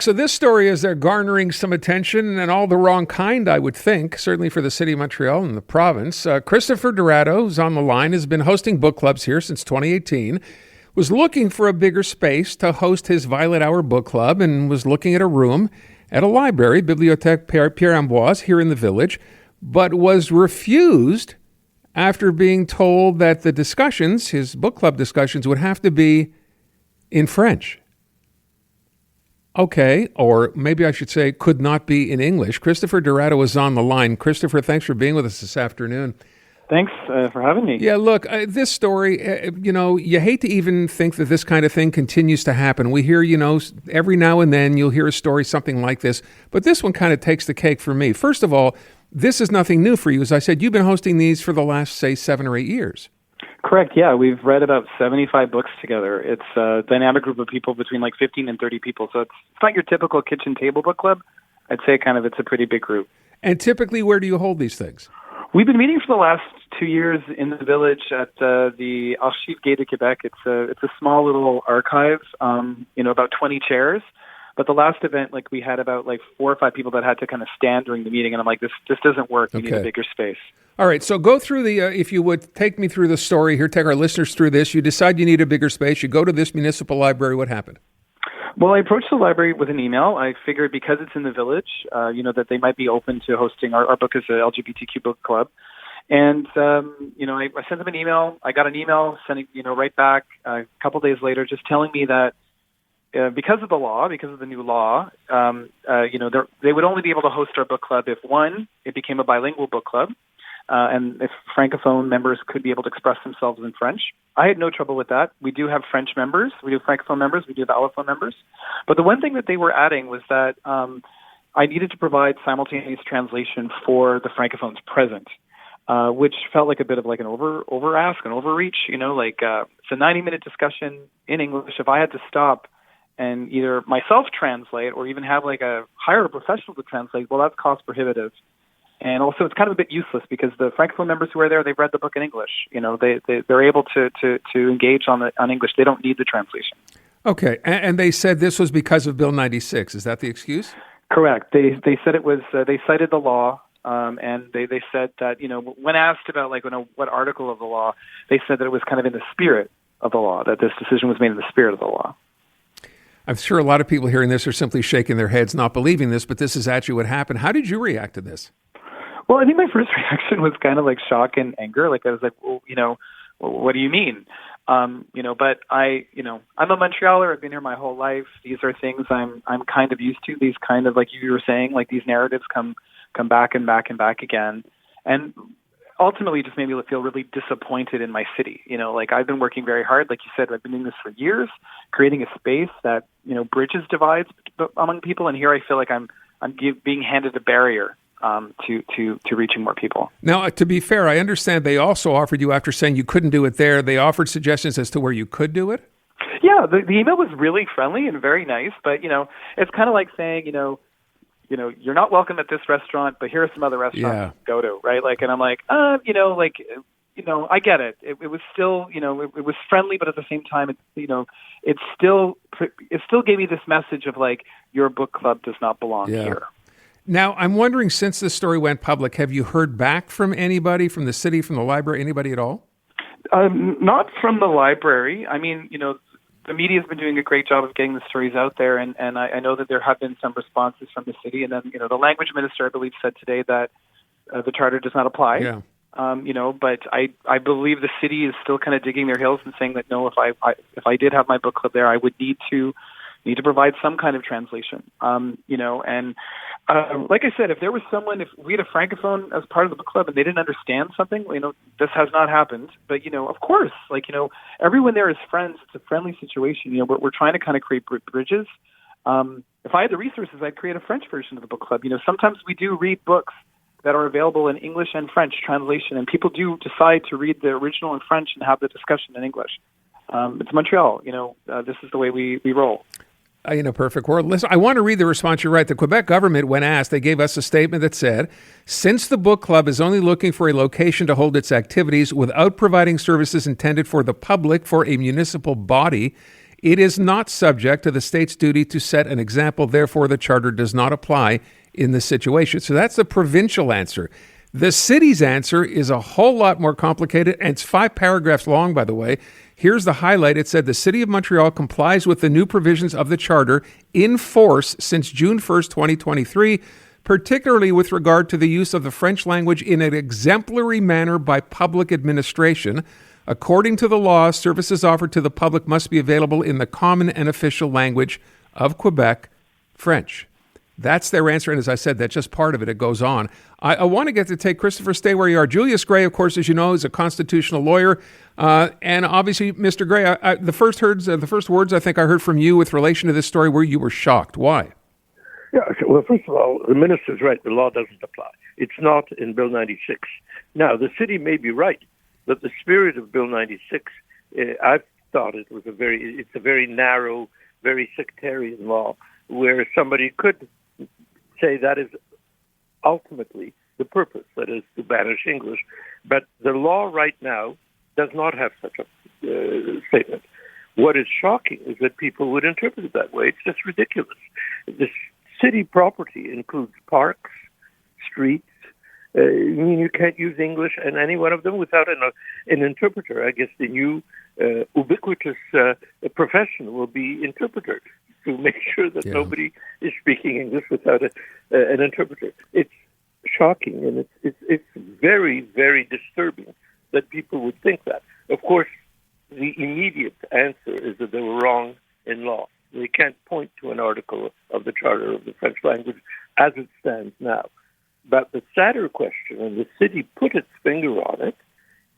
So this story is garnering some attention and all the wrong kind, I would think, certainly for the city of Montreal and the province. Christopher DiRaddo, who's on the line, has been hosting book clubs here since 2018, was looking for a bigger space to host his Violet Hour book club and was looking at a room at a library, Bibliothèque Pierre-Ambroise, here in the village, but was refused after being told that the discussions, his book club discussions, would have to be in French. Okay, or maybe I should say could not be in English. Christopher DiRaddo is on the line. Christopher, thanks for being with us this afternoon. Thanks for having me. Yeah, look, this story, you hate to even think that this kind of thing continues to happen. We hear, every now and then you'll hear a story, something like this, but this one kind of takes the cake for me. First of all, this is nothing new for you. As I said, you've been hosting these for the last, say, 7 or 8 years. Correct, yeah. We've read about 75 books together. It's a dynamic group of people between like 15 and 30 people. So it's not your typical kitchen table book club. I'd say it's a pretty big group. And typically, where do you hold these things? We've been meeting for the last 2 years in the village at the Archives Gay de Québec. It's a small little archive, about 20 chairs. But the last event, we had about 4 or 5 people that had to kind of stand during the meeting, and I'm like, this doesn't work. We need a bigger space. All right, so go through if you would, take me through the story here, take our listeners through this. You decide you need a bigger space. You go to this municipal library. What happened? Well, I approached the library with an email. I figured because it's in the village, that they might be open to hosting our book as a LGBTQ book club. And, I sent them an email. I got an email sending, right back a couple days later just telling me that because of the new law, they would only be able to host our book club if, one, it became a bilingual book club, and if Francophone members could be able to express themselves in French. I had no trouble with that. We do have French members. We do Francophone members. We do have Allophone members. But the one thing that they were adding was that I needed to provide simultaneous translation for the Francophones present, which felt like a bit of an over-ask, an overreach. It's a 90-minute discussion in English. If I had to stop and either myself translate or even have hire a professional to translate, well, that's cost prohibitive. And also it's kind of a bit useless because the Francophone members who are there, they've read the book in English. They're able to engage on English. They don't need the translation. Okay. And they said this was because of Bill 96. Is that the excuse? Correct. They said it was, they cited the law. And they said that, when asked about what article of the law, they said that it was kind of in the spirit of the law, that this decision was made in the spirit of the law. I'm sure a lot of people hearing this are simply shaking their heads, not believing this, but this is actually what happened. How did you react to this? Well, I think my first reaction was kind of shock and anger. I was like, well, what do you mean? But I'm a Montrealer. I've been here my whole life. These are things I'm kind of used to. These kind of, like you were saying, these narratives come back and back and back again. And ultimately just made me feel really disappointed in my city. I've been working very hard. Like you said, I've been doing this for years, creating a space that, bridges divides among people. And here I feel like I'm being handed a barrier to reaching more people. Now, to be fair, I understand they also offered you, after saying you couldn't do it there, they offered suggestions as to where you could do it? Yeah, the email was really friendly and very nice. But, it's kind of like saying, you're not welcome at this restaurant, but here are some other restaurants to go to, right? And I'm like, I get it. It was still, it was friendly, but at the same time, it still gave me this message of your book club does not belong here. Now, I'm wondering, since this story went public, have you heard back from anybody, from the city, from the library, anybody at all? Not from the library. I mean, the media has been doing a great job of getting the stories out there, and I know that there have been some responses from the city. And then, the language minister, I believe, said today that the charter does not apply. Yeah. But I believe the city is still kind of digging their heels and saying that, no, if I did have my book club there, I would need to provide some kind of translation. Like I said, if there was someone, if we had a Francophone as part of the book club and they didn't understand something, this has not happened. But, of course, everyone there is friends. It's a friendly situation. We're trying to kind of create bridges. If I had the resources, I'd create a French version of the book club. Sometimes we do read books that are available in English and French translation, and people do decide to read the original in French and have the discussion in English. It's Montreal. This is the way we roll. Perfect world. Listen, I want to read the response. You're right. The Quebec government, when asked, they gave us a statement that said, since the book club is only looking for a location to hold its activities without providing services intended for the public for a municipal body, It is not subject to the state's duty to set an example. Therefore, the charter does not apply in this situation. So that's the provincial answer. The city's answer is a whole lot more complicated, and it's 5 paragraphs long, by the way. Here's the highlight. It said the City of Montreal complies with the new provisions of the charter in force since June 1st, 2023, particularly with regard to the use of the French language in an exemplary manner by public administration. According to the law, services offered to the public must be available in the common and official language of Quebec, French. That's their answer, and as I said, that's just part of it. It goes on. I want to get to take Christopher, stay where you are. Julius Grey, of course, as you know, is a constitutional lawyer, and obviously, Mr. Grey, the first words I think I heard from you with relation to this story were you were shocked. Why? Yeah, well, first of all, the minister's right. The law doesn't apply. It's not in Bill 96. Now, the city may be right, but the spirit of Bill 96, I thought it's a very narrow, very sectarian law where somebody could say that is ultimately the purpose, that is to banish English. But the law right now does not have such a statement. What is shocking is that people would interpret it that way. It's just ridiculous. This city property includes parks, streets. You can't use English in any one of them without an interpreter. I guess the new ubiquitous profession will be interpreter to make sure that nobody is speaking English without an interpreter. It's shocking, and it's very, very disturbing that people would think that. Of course, the immediate answer is that they were wrong in law. They can't point to an article of the Charter of the French language as it stands now. But the sadder question, and the city put its finger on it,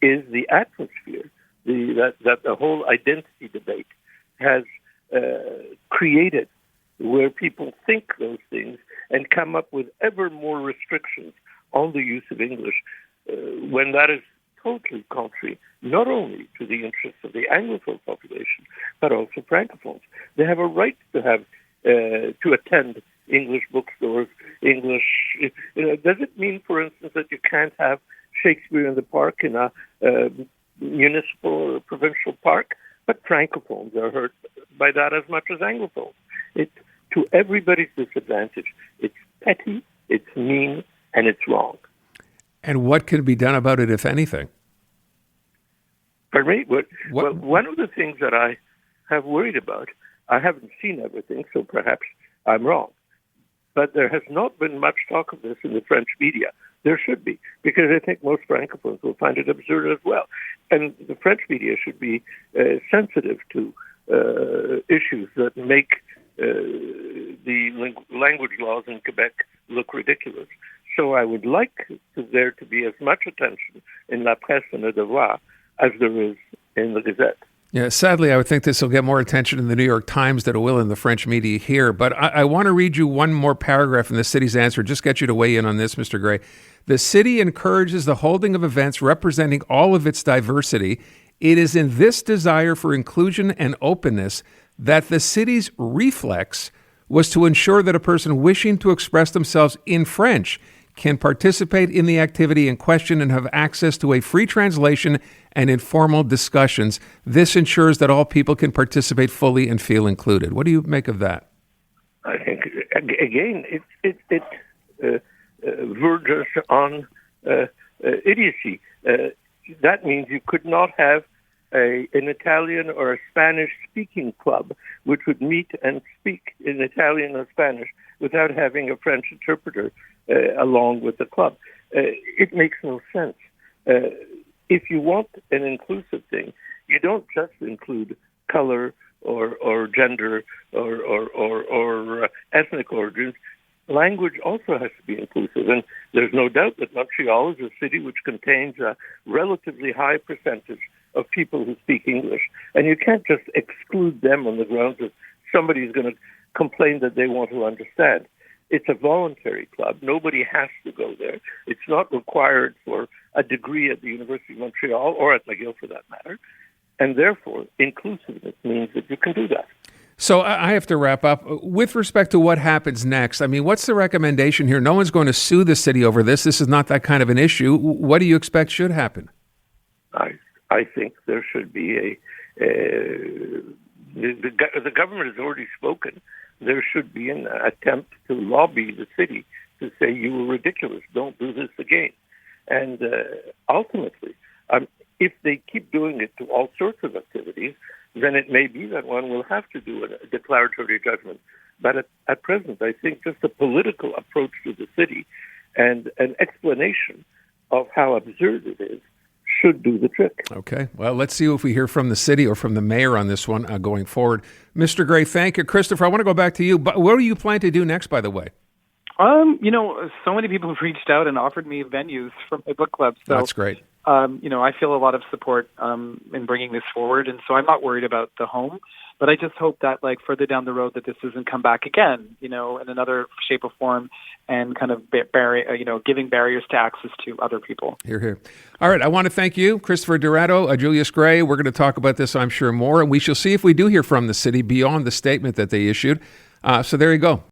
is the atmosphere that the whole identity debate has created, where people think those things and come up with ever more restrictions on the use of English, when that is totally contrary not only to the interests of the Anglophone population, but also Francophones. They have a right to have to attend English bookstores, English. Does it mean, for instance, that you can't have Shakespeare in the Park in a municipal or provincial park? But Francophones are hurt by that as much as Anglophones. It's to everybody's disadvantage. It's petty, it's mean, and it's wrong. And what can be done about it, if anything? Pardon me? Well, one of the things that I have worried about, I haven't seen everything, so perhaps I'm wrong, but there has not been much talk of this in the French media. There should be, because I think most Francophones will find it absurd as well. And the French media should be sensitive to issues that make the language laws in Quebec look ridiculous. So I would like there to be as much attention in La Presse and Le Devoir as there is in the Gazette. Yeah, sadly, I would think this will get more attention in the New York Times than it will in the French media here. But I want to read you one more paragraph in the city's answer, just get you to weigh in on this, Mr. Grey. The city encourages the holding of events representing all of its diversity. It is in this desire for inclusion and openness that the city's reflex was to ensure that a person wishing to express themselves in French can participate in the activity in question and have access to a free translation and informal discussions. This ensures that all people can participate fully and feel included. What do you make of that? I think, again, it verges on idiocy. That means you could not have an Italian or a Spanish-speaking club which would meet and speak in Italian or Spanish without having a French interpreter along with the club. It makes no sense. If you want an inclusive thing, you don't just include color or gender or ethnic origins. Language also has to be inclusive, and there's no doubt that Montreal is a city which contains a relatively high percentage of people who speak English, and you can't just exclude them on the grounds that somebody's going to complain that they want to understand. It's a voluntary club. Nobody has to go there. It's not required for a degree at the University of Montreal or at McGill for that matter, and therefore inclusiveness means that you can do that. So I have to wrap up. With respect to what happens next, I mean, what's the recommendation here? No one's going to sue the city over this. This is not that kind of an issue. What do you expect should happen? I think there should be The government has already spoken. There should be an attempt to lobby the city to say, you were ridiculous, don't do this again. And ultimately, if they keep doing it to all sorts of activities, then it may be that one will have to do a declaratory judgment. But at present, I think just a political approach to the city and an explanation of how absurd it is should do the trick. Okay. Well, let's see if we hear from the city or from the mayor on this one going forward. Mr. Grey, thank you. Christopher, I want to go back to you. But what do you plan to do next, by the way? So many people have reached out and offered me venues for my book club. So that's great. I feel a lot of support in bringing this forward, and so I'm not worried about the home. But I just hope that, further down the road, that this doesn't come back again, in another shape or form, and kind of giving barriers to access to other people. Hear, hear. All right, I want to thank you, Christopher DiRaddo, Julius Grey. We're going to talk about this, I'm sure, more, and we shall see if we do hear from the city beyond the statement that they issued. So there you go.